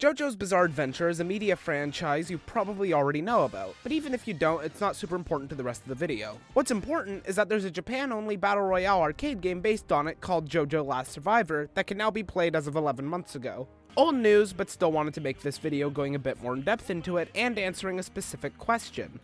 JoJo's Bizarre Adventure is a media franchise you probably already know about, but even if you don't, it's not super important to the rest of the video. What's important is that there's a Japan-only Battle Royale arcade game based on it called JoJo Last Survivor that can now be played as of 11 months ago. Old news, but still wanted to make this video going a bit more in depth into it and answering a specific question.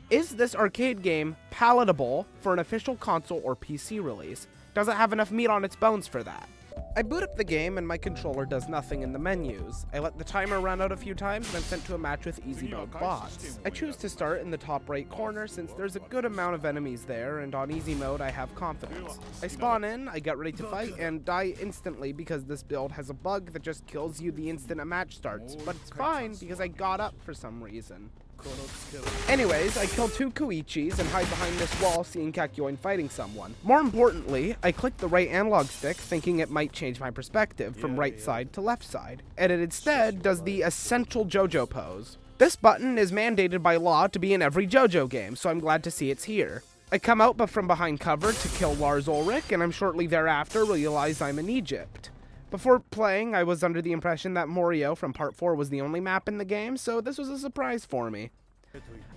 Is this arcade game palatable for an official console or PC release? Does it have enough meat on its bones for that? I boot up the game and my controller does nothing in the menus. I let the timer run out a few times and I'm sent to a match with easy mode bots. I choose to start in the top right corner since there's a good amount of enemies there, and on easy mode I have confidence. I spawn in, I get ready to fight, and die instantly because this build has a bug that just kills you the instant a match starts, but it's fine because I got up for some reason. Anyways, I kill 2 Koichis and hide behind this wall seeing Kakyoin fighting someone. More importantly, I click the right analog stick thinking it might change my perspective from right side to left side, and it instead does the essential JoJo pose. This button is mandated by law to be in every JoJo game, so I'm glad to see it's here. I come out but from behind cover to kill Lars Ulrich, and I'm shortly thereafter realize I'm in Egypt. Before playing, I was under the impression that Morio from Part 4 was the only map in the game, so this was a surprise for me.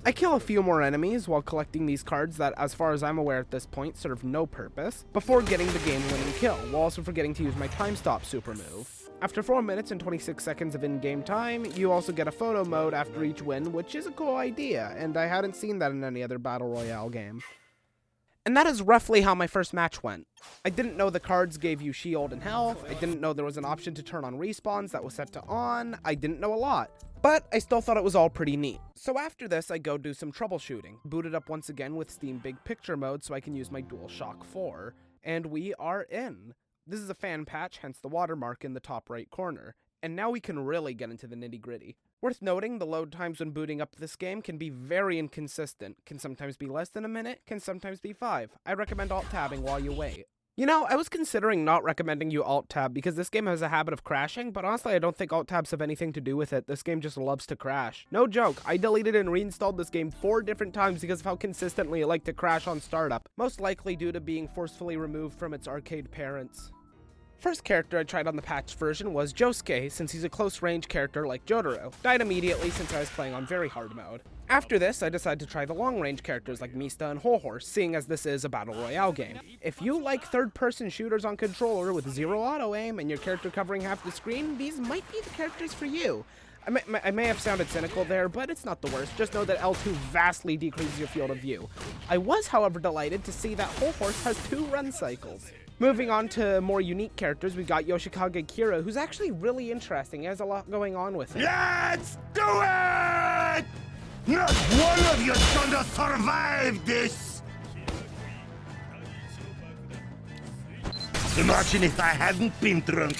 I kill a few more enemies while collecting these cards that, as far as I'm aware at this point, serve no purpose, before getting the game-winning kill, while also forgetting to use my time stop super move. After 4 minutes and 26 seconds of in-game time, you also get a photo mode after each win, which is a cool idea, and I hadn't seen that in any other Battle Royale game. And that is roughly how my first match went. I didn't know the cards gave you shield and health, I didn't know there was an option to turn on respawns that was set to on, I didn't know a lot. But I still thought it was all pretty neat. So after this, I go do some troubleshooting. Booted up once again with Steam Big Picture mode so I can use my DualShock 4. And we are in. This is a fan patch, hence the watermark in the top right corner. And now we can really get into the nitty-gritty. Worth noting, the load times when booting up this game can be very inconsistent. Can sometimes be less than a minute, can sometimes be 5. I recommend alt-tabbing while you wait. You know, I was considering not recommending you alt-tab because this game has a habit of crashing, but honestly I don't think alt-tabs have anything to do with it. This game just loves to crash. No joke, I deleted and reinstalled this game 4 different times because of how consistently it liked to crash on startup, most likely due to being forcefully removed from its arcade parents. First character I tried on the patched version was Josuke, since he's a close-range character like Jotaro. Died immediately since I was playing on very hard mode. After this, I decided to try the long-range characters like Mista and Whole Horse, seeing as this is a Battle Royale game. If you like third-person shooters on controller with 0 auto-aim and your character covering half the screen, these might be the characters for you. I may have sounded cynical there, but it's not the worst. Just know that L2 vastly decreases your field of view. I was, however, delighted to see that Whole Horse has 2 run cycles. Moving on to more unique characters, we got Yoshikage Kira, who's actually really interesting. He has a lot going on with him. Let's do it! Not one of you's gonna survive this! Imagine if I hadn't been drunk.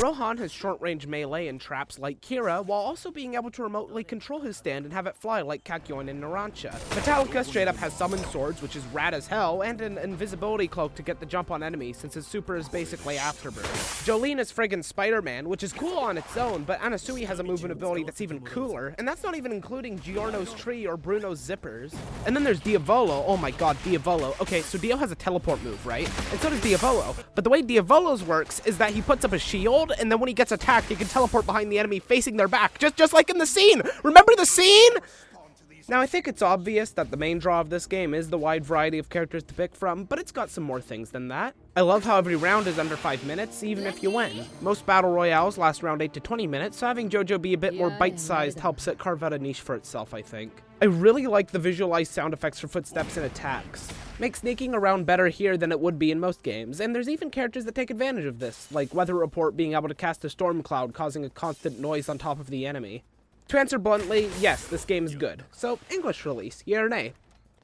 Rohan has short-range melee and traps like Kira, while also being able to remotely control his stand and have it fly like Kakyoin and Narancia. Metallica straight up has summon swords, which is rad as hell, and an invisibility cloak to get the jump on enemies, since his super is basically Afterburn. Jolene is friggin' Spider-Man, which is cool on its own, but Anasui has a movement ability that's even cooler, and that's not even including Giorno's tree or Bruno's zippers. And then there's Diavolo. Oh my god, Diavolo. Okay, so Dio has a teleport move, right? And so does Diavolo. But the way Diavolo's works is that he puts up a shield, and then when he gets attacked, he can teleport behind the enemy facing their back, just like in the scene! Remember the scene?! Now, I think it's obvious that the main draw of this game is the wide variety of characters to pick from, but it's got some more things than that. I love how every round is under 5 minutes, even if you win. Most battle royales last around 8 to 20 minutes, so having JoJo be a bit more bite-sized helps it carve out a niche for itself, I think. I really like the visualized sound effects for footsteps and attacks. Makes sneaking around better here than it would be in most games, and there's even characters that take advantage of this, like Weather Report being able to cast a storm cloud causing a constant noise on top of the enemy. To answer bluntly, yes, this game is good. So, English release, yeah or nay?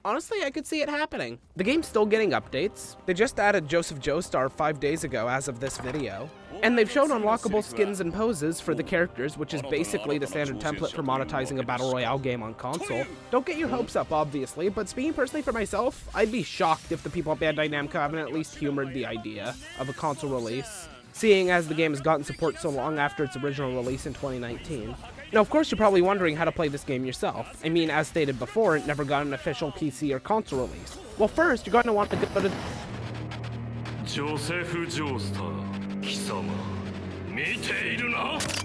Honestly, I could see it happening. The game's still getting updates. They just added Joseph Joestar 5 days ago as of this video. And they've shown unlockable skins and poses for the characters, which is basically the standard template for monetizing a Battle Royale game on console. Don't get your hopes up, obviously, but speaking personally for myself, I'd be shocked if the people at Bandai Namco haven't at least humored the idea of a console release, seeing as the game has gotten support so long after its original release in 2019. Now, of course, you're probably wondering how to play this game yourself. I mean, as stated before, it never got an official PC or console release. Well, first, you're going to want to go to... Joseph Joestar, 貴様。見ているな。